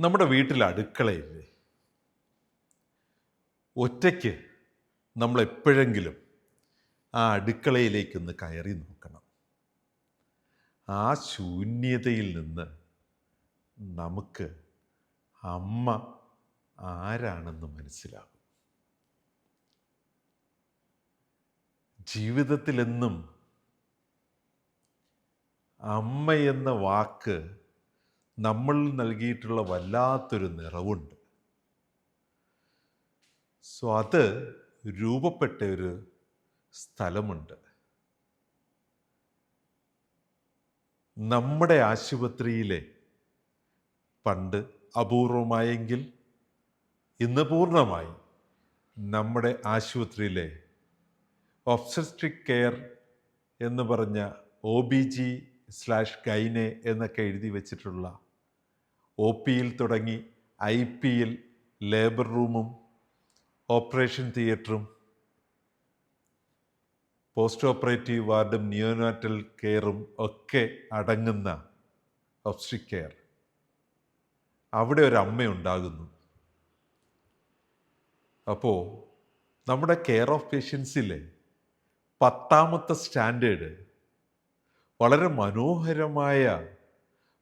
നമ്മുടെ വീട്ടിൽ അടുക്കളയില്ലേ, ഒറ്റയ്ക്ക് നമ്മൾ എപ്പോഴെങ്കിലും ആ അടുക്കളയിലേക്കൊന്ന് കയറി നോക്കണം. ആ ശൂന്യതയിൽ നിന്ന് നമുക്ക് അമ്മ ആരാണെന്ന് മനസ്സിലാകും. ജീവിതത്തിലെന്നും അമ്മ എന്ന വാക്ക് നമ്മൾ നൽകിയിട്ടുള്ള വല്ലാത്തൊരു നിറവുണ്ട്. അത് രൂപപ്പെട്ട ഒരു സ്ഥലമുണ്ട്. നമ്മുടെ ആശുപത്രിയിലെ, പണ്ട് അപൂർവമായെങ്കിൽ ഇന്ന് പൂർണ്ണമായി, നമ്മുടെ ആശുപത്രിയിലെ ഒബ്സ്റ്റട്രിക് കെയർ എന്ന് പറഞ്ഞ OBG/ഗൈനെ എന്നൊക്കെ എഴുതി വച്ചിട്ടുള്ള OPയിൽ തുടങ്ങി IPയിൽ ലേബർ റൂമും ഓപ്പറേഷൻ തിയേറ്ററും പോസ്റ്റ് ഓപ്പറേറ്റീവ് വാർഡും നിയോനാറ്റൽ കെയറും ഒക്കെ അടങ്ങുന്ന ഒബ്സ്റ്റട്രിക് കെയർ, അവിടെ ഒരു അമ്മയുണ്ടാകുന്നു. അപ്പോൾ നമ്മുടെ കെയർ ഓഫ് പേഷ്യൻസിലെ 10ാമത്തെ സ്റ്റാൻഡേർഡ് വളരെ മനോഹരമായ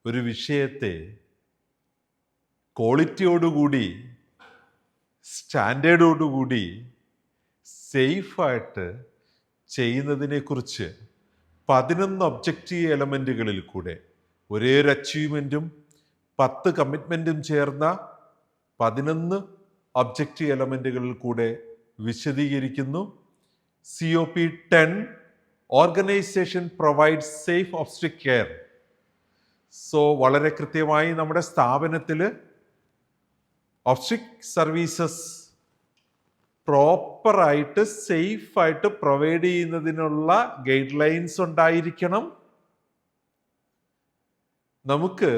ഒരു വിഷയത്തെ ക്വാളിറ്റിയോടുകൂടി, സ്റ്റാൻഡേർഡോടുകൂടി സേഫായിട്ട് ചെയ്യുന്നതിനെക്കുറിച്ച് 11 ഒബ്ജക്റ്റീവ് എലമെൻറ്റുകളിൽ കൂടെ, ഒരേ ഒരു അച്ചീവ്മെൻറ്റും 10 കമ്മിറ്റ്മെൻറ്റും ചേർന്ന 11 ഒബ്ജക്റ്റീവ് എലമെൻറ്റുകളിൽ കൂടെ വിശദീകരിക്കുന്നു. COP10 organisation provides safe obstetric care. വളരെ കൃത്യമായി നമ്മുടെ സ്ഥാപനത്തിൽ ഒബ്സ്റ്റട്രിക് സർവീസസ് പ്രോപ്പറായിട്ട് സേഫായിട്ട് പ്രൊവൈഡ് ചെയ്യുന്നതിനുള്ള ഗൈഡ് ലൈൻസ് ഉണ്ടായിരിക്കണം. നമുക്ക്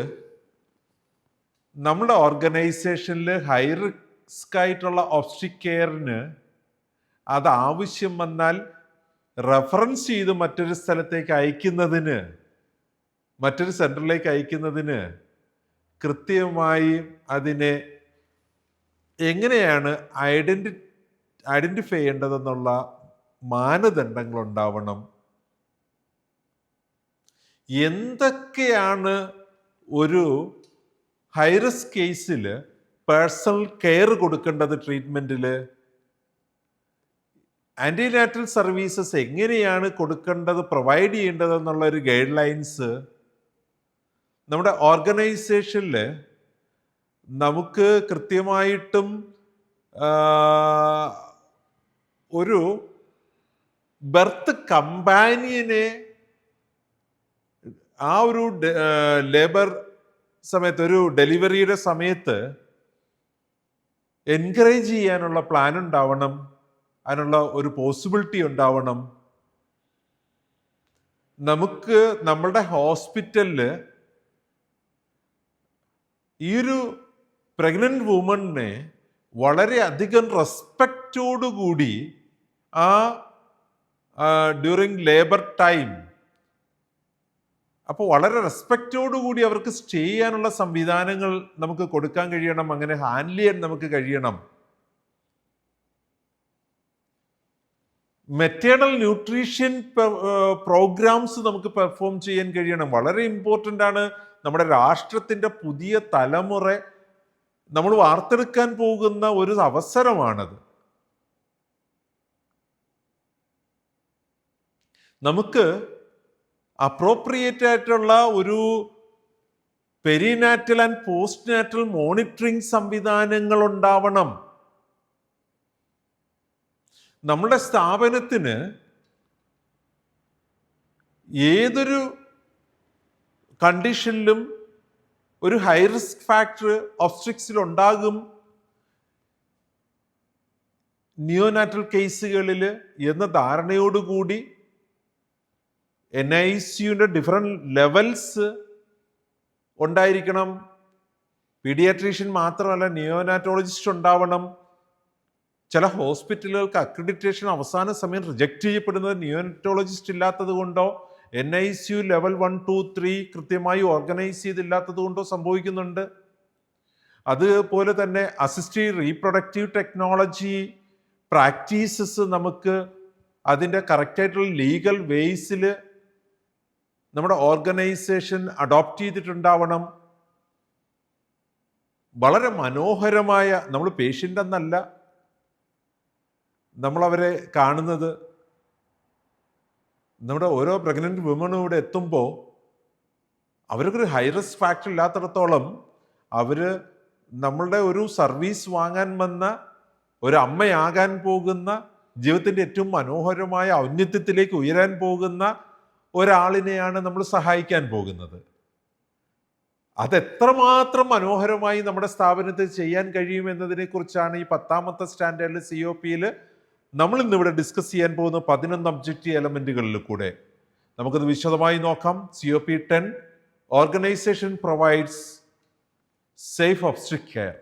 നമ്മുടെ ഓർഗനൈസേഷനിൽ ഹൈ റിസ്ക് ആയിട്ടുള്ള ഒബ്സ്റ്റട്രിക് കെയറിന് അത് ആവശ്യം വന്നാൽ റെഫറൻസ് ചെയ്ത് മറ്റൊരു സ്ഥലത്തേക്ക് അയക്കുന്നതിന്, മറ്റൊരു സെൻറ്ററിലേക്ക് അയക്കുന്നതിന് കൃത്യമായി അതിനെ എങ്ങനെയാണ് ഐഡൻറ്റിഫൈ ചെയ്യേണ്ടതെന്നുള്ള മാനദണ്ഡങ്ങൾ ഉണ്ടാവണം. എന്തൊക്കെയാണ് ഒരു ഹൈറിസ്ക് കേസിൽ പേഴ്സണൽ കെയർ കൊടുക്കേണ്ടത്, ട്രീറ്റ്മെൻറ്റിൽ ആൻറ്റിനാറ്റൽ സർവീസസ് എങ്ങനെയാണ് കൊടുക്കേണ്ടത്, പ്രൊവൈഡ് ചെയ്യേണ്ടതെന്നുള്ള ഒരു ഗൈഡ് ലൈൻസ് നമ്മുടെ ഓർഗനൈസേഷനിൽ നമുക്ക് കൃത്യമായിട്ടും ഒരു ബർത്ത് കമ്പാനിയനെ ആ ഒരു ലേബർ സമയത്ത്, ഒരു ഡെലിവറിയുടെ സമയത്ത് എൻകറേജ് ചെയ്യാനുള്ള പ്ലാൻ ഉണ്ടാവണം, അതിനുള്ള ഒരു പോസിബിലിറ്റി ഉണ്ടാവണം. നമുക്ക് നമ്മളുടെ ഹോസ്പിറ്റലിൽ ഈ ഒരു പ്രഗ്നന്റ് വുമണിനെ വളരെയധികം റെസ്പെക്റ്റോടുകൂടി ഡ്യൂറിങ് ലേബർ ടൈം, അപ്പോൾ വളരെ റെസ്പെക്റ്റോടുകൂടി അവർക്ക് സ്റ്റേ ചെയ്യാനുള്ള സംവിധാനങ്ങൾ നമുക്ക് കൊടുക്കാൻ കഴിയണം, അങ്ങനെ ഹാൻഡിൽ ചെയ്യാൻ നമുക്ക് കഴിയണം. മെറ്റേണൽ ന്യൂട്രീഷൻ പ്രോഗ്രാംസ് നമുക്ക് പെർഫോം ചെയ്യാൻ കഴിയണം. വളരെ ഇമ്പോർട്ടൻ്റ് ആണ്. നമ്മുടെ രാഷ്ട്രത്തിൻ്റെ പുതിയ തലമുറ നമ്മൾ വാർത്തെടുക്കാൻ പോകുന്ന ഒരു അവസരമാണത്. നമുക്ക് അപ്രോപ്രിയേറ്റ് ആയിട്ടുള്ള ഒരു perinatal and post natal monitoring സംവിധാനങ്ങൾ ഉണ്ടാവണം. നമ്മുടെ സ്ഥാപനത്തിന് ഏതൊരു കണ്ടീഷനിലും ഒരു ഹൈ റിസ്ക് ഫാക്ടർ ഒബ്സ്റ്റട്രിക്സിൽ ഉണ്ടാകും നിയോനാറ്റൽ കേസുകളിൽ എന്ന ധാരണയോടുകൂടി NICUവിൻ്റെ ഡിഫറെൻറ്റ് ലെവൽസ് ഉണ്ടായിരിക്കണം. പീഡിയാട്രീഷ്യൻ മാത്രമല്ല, നിയോനാറ്റോളജിസ്റ്റ് ഉണ്ടാവണം. ചില ഹോസ്പിറ്റലുകൾക്ക് അക്രഡിറ്റേഷൻ അവസാന സമയം റിജക്റ്റ് ചെയ്യപ്പെടുന്നത് നിയോനാറ്റോളജിസ്റ്റ് ഇല്ലാത്തത് കൊണ്ടോ NICU ലെവൽ 1, 2, 3 കൃത്യമായി ഓർഗനൈസ് ചെയ്തില്ലാത്തത് കൊണ്ടോ സംഭവിക്കുന്നുണ്ട്. അതുപോലെ തന്നെ അസിസ്റ്റീവ് റീപ്രൊഡക്റ്റീവ് ടെക്നോളജി പ്രാക്ടീസസ് നമുക്ക് അതിൻ്റെ കറക്റ്റായിട്ടുള്ള ലീഗൽ വേസിൽ നമ്മുടെ ഓർഗനൈസേഷൻ അഡോപ്റ്റ് ചെയ്തിട്ടുണ്ടാവണം. വളരെ മനോഹരമായ, നമ്മൾ പേഷ്യൻ്റ് എന്നല്ല നമ്മളവരെ കാണുന്നത്. നമ്മുടെ ഓരോ പ്രഗ്നൻറ്റ് വുമണും ഇവിടെ എത്തുമ്പോൾ അവർക്കൊരു ഹൈ റിസ്ക് ഫാക്ടർ ഇല്ലാത്തിടത്തോളം അവർ നമ്മളുടെ ഒരു സർവീസ് വാങ്ങാൻ വന്ന ഒരു അമ്മയാകാൻ പോകുന്ന, ജീവിതത്തിൻ്റെ ഏറ്റവും മനോഹരമായ ഔന്നത്യത്തിലേക്ക് ഉയരാൻ പോകുന്ന ഒരാളിനെയാണ് നമ്മൾ സഹായിക്കാൻ പോകുന്നത്. അതെത്രമാത്രം മനോഹരമായി നമ്മുടെ സ്ഥാപനത്തിൽ ചെയ്യാൻ കഴിയും എന്നതിനെക്കുറിച്ചാണ് ഈ 10ാമത്തെ സ്റ്റാൻഡേർഡിൽ COP-യിൽ നമ്മൾ ഇന്നിവിടെ ഡിസ്കസ് ചെയ്യാൻ പോകുന്ന 11 ഒബ്ജക്റ്റീവ് എലമെൻറ്റുകളിൽ കൂടെ. നമുക്കത് വിശദമായി നോക്കാം. COP 10 organisation provides safe obstetric care.